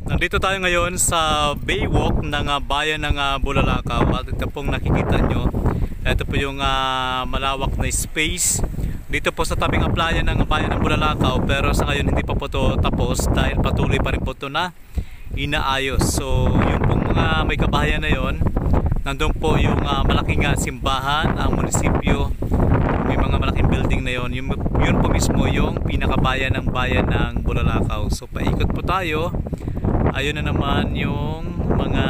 Nandito tayo ngayon sa Baywalk ng bayan ng Bulalakaw at ito pong nakikita nyo, ito po yung malawak na space dito po sa tabing playa ng bayan ng Bulalakaw, pero sa ngayon hindi pa po ito tapos dahil patuloy pa rin po ito na inaayos. So yun pong mga may kabahayan na yun, nandun po yung malaking simbahan, ang munisipyo, may mga malaking building na yun, yun po mismo yung pinakabayan ng bayan ng Bulalakaw. So paikot po tayo. Ayun na naman yung mga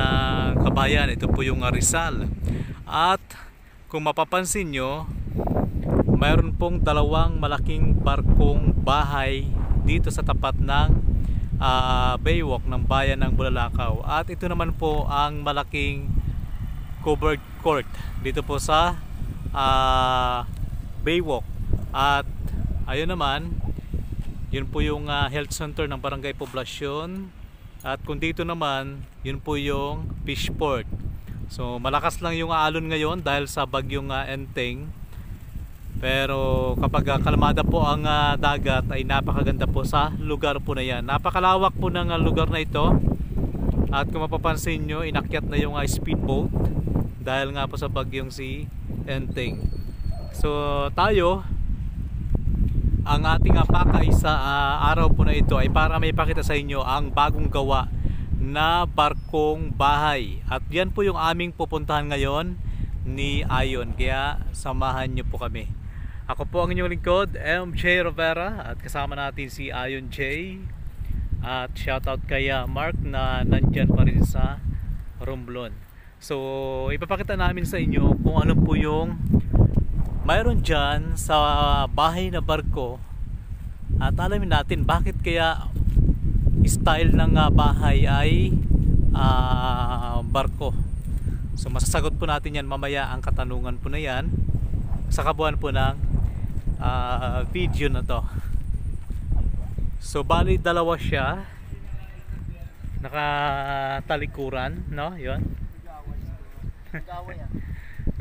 kabayan. Ito po yung Rizal. At kung mapapansin nyo, mayroon pong dalawang malaking barkong bahay dito sa tapat ng Baywalk ng bayan ng Bulalakaw. At ito naman po ang malaking covered court dito po sa Baywalk. At ayun naman, yun po yung health center ng Barangay Poblasyon. At kung dito naman, yun po yung fishport. So malakas lang yung alon ngayon dahil sa bagyong Enteng. Pero kapag kalmada po ang dagat ay napakaganda po sa lugar po na yan. Napakalawak po ng lugar na ito. At kung mapapansin nyo, inakyat na yung speedboat dahil nga po sa bagyong si Enteng. So tayo, ang ating pakay sa araw po na ito ay para may pakita sa inyo ang bagong gawa na barkong bahay. At yan po yung aming pupuntahan ngayon ni Ayon. Kaya samahan nyo po kami. Ako po ang inyong lingkod, MJ Rivera, at kasama natin si Ayon J. At shoutout kay Mark na nandyan pa rin sa Romblon. So ipapakita namin sa inyo kung ano po yung mayroon dyan sa bahay na barko. At alamin natin bakit kaya style ng bahay ay barko. So masasagot po natin yan mamaya, ang katanungan po na yan sa kabuuan po ng video na to. So bali dalawa siya, nakatalikuran, no? Yun.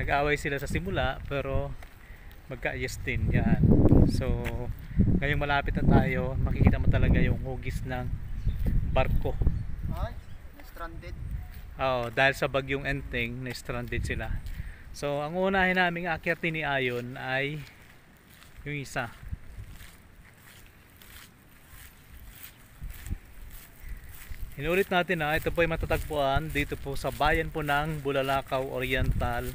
Nag-away sila sa simula pero magkaayos din yan. So ngayong malapit na tayo, makikita mo talaga yung hugis ng barko. Ay, stranded. Oo, dahil sa bagyong Enteng, na-stranded sila. So ang unahin naming akyatin ni Ayon ay yung isa. Inulit natin ito po ay matatagpuan dito po sa bayan po ng Bulalakaw Oriental,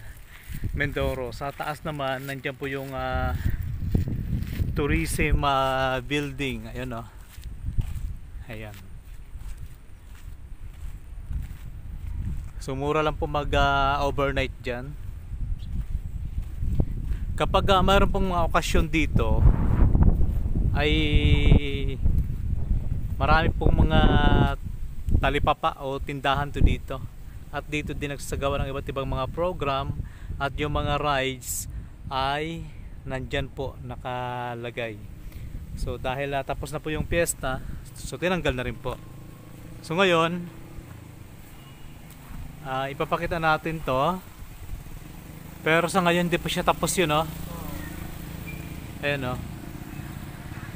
Mindoro. Sa taas naman, nandiyan po yung tourism building. Ayun ayan. So mura lang po mag overnight dyan. Kapag mayroon pong mga okasyon dito ay marami pong mga talipapa o tindahan to dito. At dito din nagsasagawa ng iba't ibang mga program. At yung mga rides ay nandyan po nakalagay. So dahil tapos na po yung piyesta, so tinanggal na rin po. So ngayon ipapakita natin to. Pero sa ngayon hindi pa siya tapos yun, ayan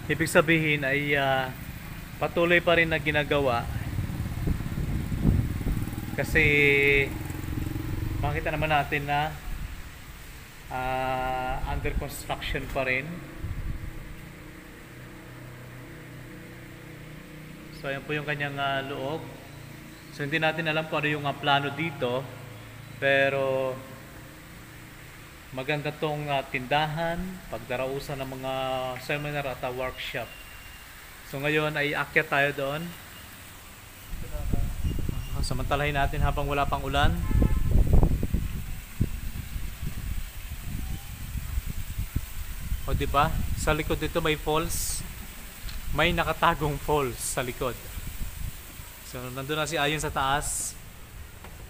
ibig sabihin ay patuloy pa rin na ginagawa. Kasi makita naman natin na under construction pa rin. So ayan po yung kanyang loob. So hindi natin alam kung ano yung plano dito, pero maganda tong tindahan, pagdarausan ng mga seminar at workshop. So ngayon ay akyat tayo doon. Samantalahin natin habang wala pang ulan. O diba? Sa likod dito may falls. May nakatagong falls sa likod. So nandun na si Ayon sa taas.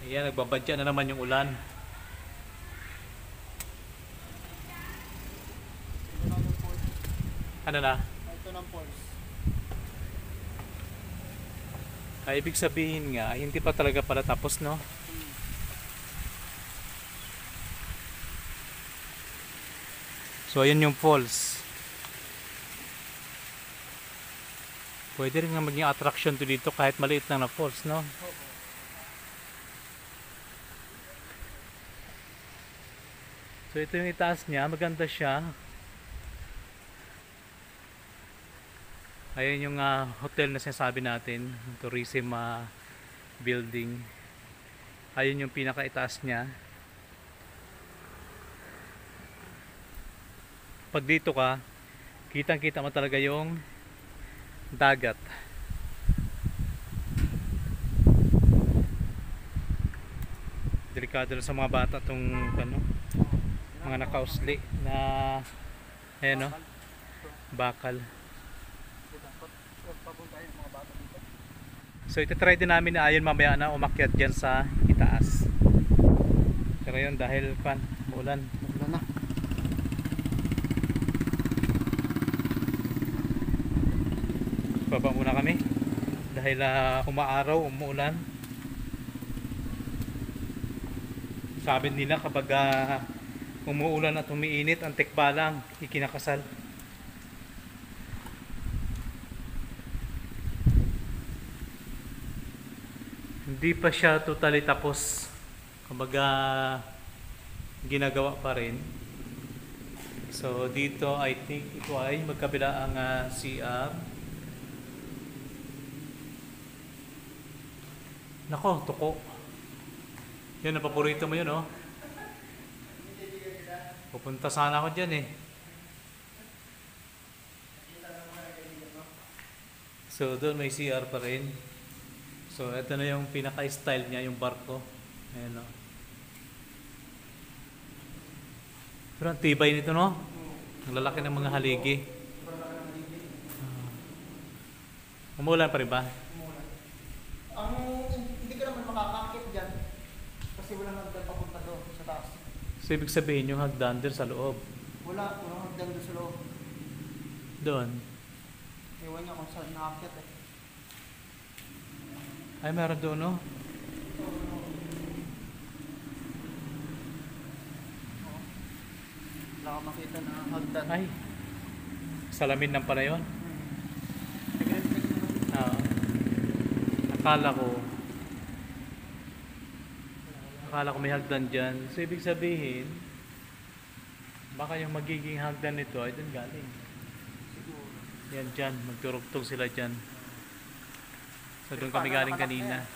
Ayan, nagbabadya na naman yung ulan. Ano na? Ito ng falls. Ay, ibig sabihin nga, hindi pa talaga pala tapos, no? So ayan yung falls. Pwede rin nga maging attraction to dito kahit maliit lang na falls, no? Oo. So ito yung itaas niya, maganda siya. Ayan yung hotel na sinasabi natin, tourism building. Ayun yung pinakaitaas niya. Pag dito ka, kitang-kita mo talaga yung dagat. Delikado na sa mga bata tong ano, mga nakausli na ayan no, bakal. So ito-try din namin na ayon mamaya na umakyat dyan sa itaas. Pero yun dahil umulan. Wala na. Baba muna kami dahil umaaraw, umuulan. Sabi nila kapag umuulan at umiinit, ang tekbalang ikinakasal. Hindi pa siya totally tapos. Kumbaga ginagawa pa rin. So dito I think ito ay magkabila ang CR. Nako, tuko. Yan, ang paborito mo yun, oh. Pupunta sana ako dyan, eh. So, doon may CR pa rin. So, ito na yung pinaka-style niya, yung barko. Ayan, oh. Pero ang tibay nito, no? Ang lalaki ng mga haligi. Umulan pa rin ba? Hindi ka naman makakakit dyan. Kasi walang hagdan papunta doon sa taas. So, ibig sabihin yung hagdan din sa loob. Walang hagdan doon sa loob. Doon. Ewan niya kung saan nakakit eh. Ay, meron doon, no? Wala ka makita na hagdan. Ay, salamin ng pala yun. Akala ko may hagdan dyan. So ibig sabihin baka yung magiging hagdan nito ay dun galing. Siguro. Yan dyan, magturugtog sila dyan. So doon kami galing kanina.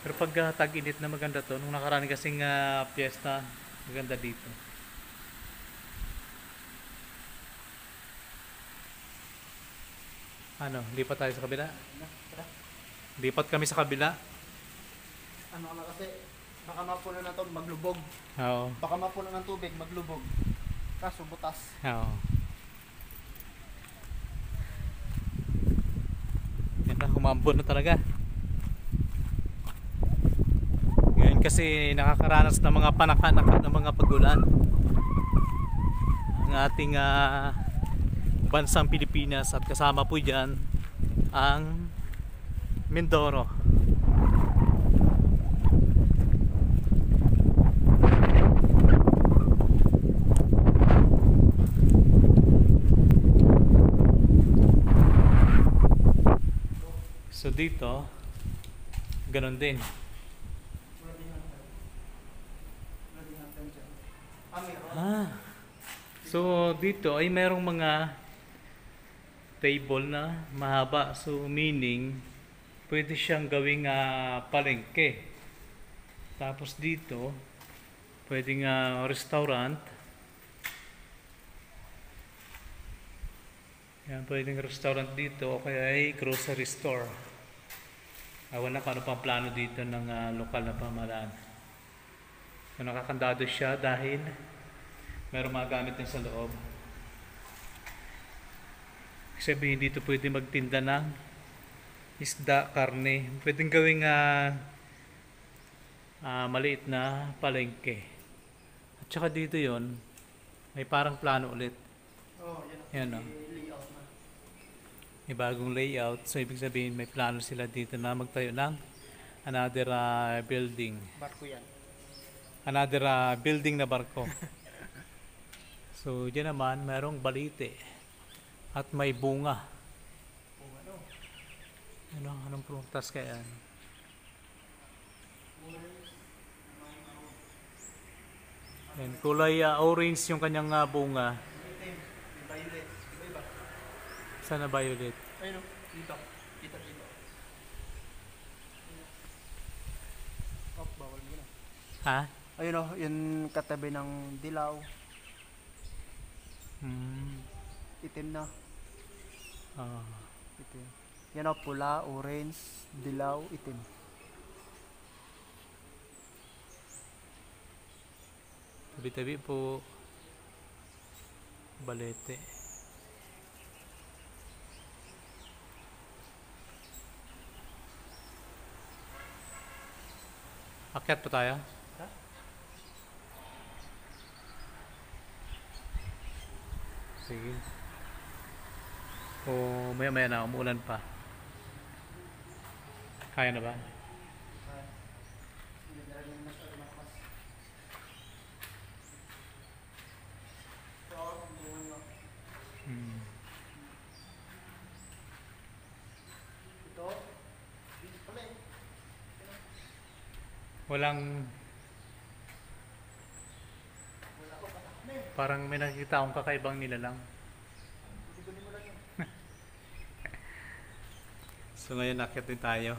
Pero pag tag-init na maganda to. Nung nakaraan kasing piyesta, maganda dito. Ano, lipat tayo sa kabila? Lipat kami sa kabila. Ano na kasi, baka mapuno na to maglubog. Oo. Baka mapuno ng tubig, maglubog. Kaso butas. Oo. Yan na, humambon na talaga. Ngayon kasi nakakaranas ng mga panaka-naka ng mga pagulan. Ang ating bansang Pilipinas at kasama po dyan ang Mindoro. So dito ganun din. So dito ay merong mga table na mahaba. So meaning pwede siyang gawing palengke. Tapos dito pwedeng restaurant. Yan, pwedeng restaurant dito o kaya ay grocery store. Awan na kung ano pang plano dito ng lokal na pamahalaan. So nakakandado siya dahil mayroong mga gamit din sa loob. Sabihin dito pwede magtinda ng isda, karne. Pwedeng gawing maliit na palengke. At saka dito yon may parang plano ulit. Oh, yan o. Layout na. May bagong layout. So ibig sabihin may plano sila dito na magtayo ng another building. Barko yan. Another building na barko. So dyan naman merong balite at may bunga. O ano? Ano, anong prutas kaya? Yan, kulay orange yung kanyang bunga. Itim. Yung violet. Iba-iba. Sana violet. Ayun o. Dito. Dito. Oh, bawal mo na. Ha? Ayun o. Yung katabi ng dilaw. Itim na. Ah. Itim. Yan o. Pula, orange, dilaw, itim. Tabi-tabi po. Balete. Akyat pa tayo? Ha? Sige. O maya na, umuulan pa. Kaya na ba? Hmm. Ito. Dito pala eh. Walang, Wala ko patak na eh. parang may nakikita akong kakaibang nilalang. Bibili mo lang yun. So ngayon akyat din tayo.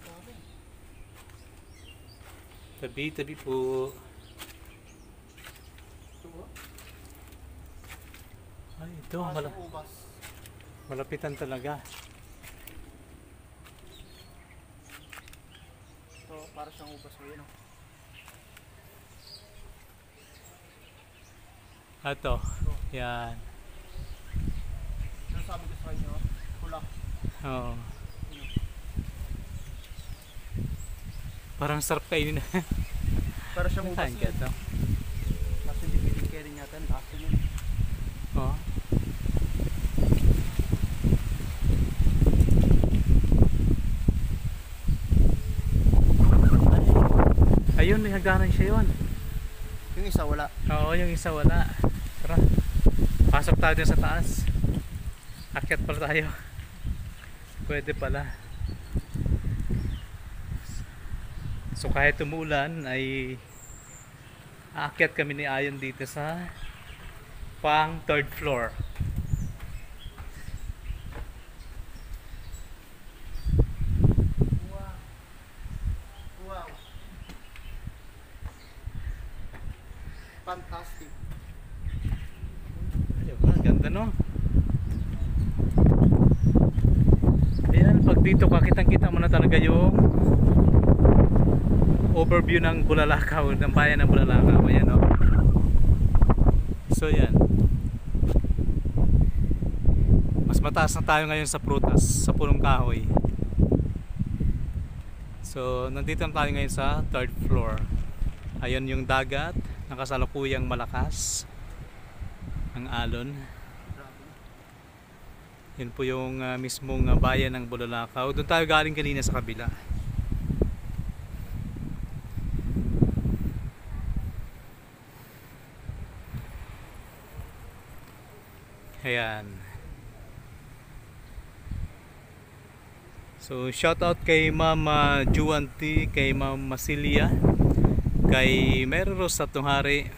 Dami. Tabi-tabi po. Ito o. Ay, ito, Asong ubas. malapitan talaga. Ito, para siyang ubas mo yun o. Ito, yan. Ano sabi ko sa inyo? Pula. Oo. Parang sarap kainin. Para siyang ubas Kain yun. ka ito. Kasi hindi piling kaya rin yata. Lasa yun. Oo. Ayun, may hagdanan siya yun. Yung isa wala. Oo, yung isa wala. Tara. Pasok tayo dun sa taas. Akyat pala tayo. Pwede pala. So kahit umuulan ay aakyat kami ni Ayon dito sa pang third floor. Wow. Wow. Fantastic. Diba? Ganda no? Ayan, pag dito ka kitang-kita mo na talaga yung overview ng Bulalakaw, ng bayan ng Bulalakaw. Ayan o. So yan. Mas mataas na tayo ngayon sa prutas, sa punong kahoy. So nandito na tayo ngayon sa third floor. Ayun yung dagat, nakasalukuyang malakas ang alon. Yun po yung mismong bayan ng Bulalakaw. Doon tayo galing kanina sa kabila. Ayan. So shout out kay Mama Juanti, kay Mama Masilia, kay Mary Rose Satunghari,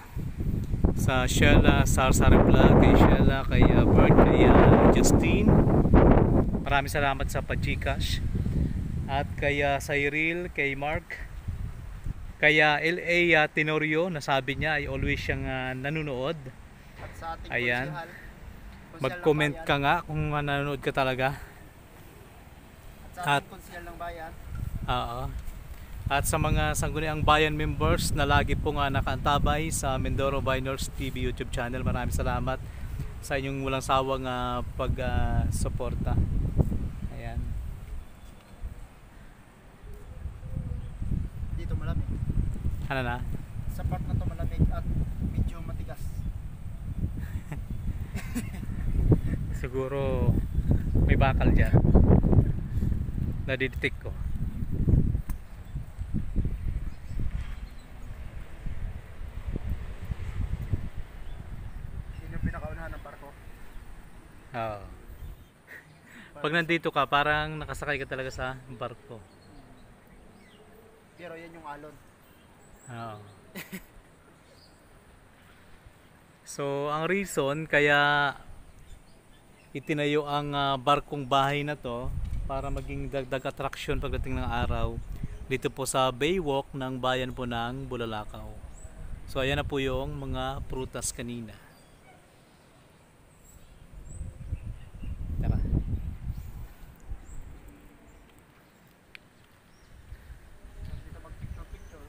sa Sheila Sarsari Vlog, kay Sheila, kay Bert, kay Justine. Maraming salamat sa pa-Gcash. At kay Cyril, kay Mark, kay LA Tenorio, nasabi niya ay always siyang nanonood. At sa ating Ayan. konsyahal, Mag-comment ng ka nga kung nanonood ka talaga. bayan. At sa At- ating konsyahal ng bayan, Oo. At sa mga Sangguniang Bayan members na lagi po nga nakaantabay sa Mindoro Viners TV YouTube channel, maraming salamat sa inyong walang sawang pag-suporta. Ayan. dito malamig. Ano na? Sa part na to malamig at medyo matigas. Siguro may bakal dyan. Nadidetect ko. Oo. Pag nandito ka, parang nakasakay ka talaga sa barko. Pero yan yung alon. Oo. So, ang reason kaya itinayo ang barkong bahay na to para maging dagdag attraction pagdating ng araw dito po sa Baywalk ng bayan po ng Bulalakaw. So, ayan na po yung mga prutas kanina. Tara. Dito mag-picture.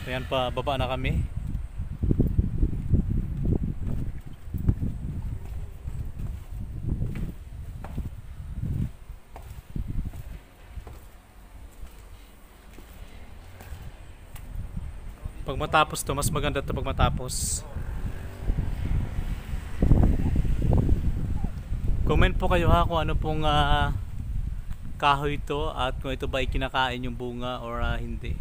Ayan pa, baba na kami. Pag matapos to, mas maganda to pag matapos. Comment po kayo ha kung ano pong kahoy to at kung ito ba ay kinakain yung bunga or hindi.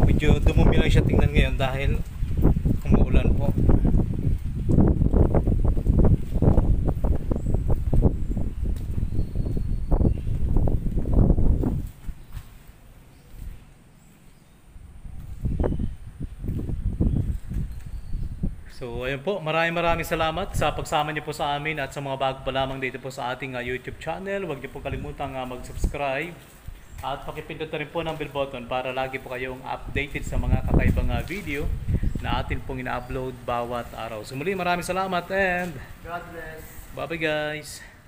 Medyo dumumi lang siya tingnan ngayon dahil umuulan po. So ayun po, maraming salamat sa pagsama niyo po sa amin at sa mga bago pa lamang dito po sa ating YouTube channel. Huwag niyo po kalimutang mag-subscribe at pakipindot na rin po ng bell button para lagi po kayong updated sa mga kakaibang video na atin pong ina-upload bawat araw. So muli maraming salamat and God bless. bye bye guys!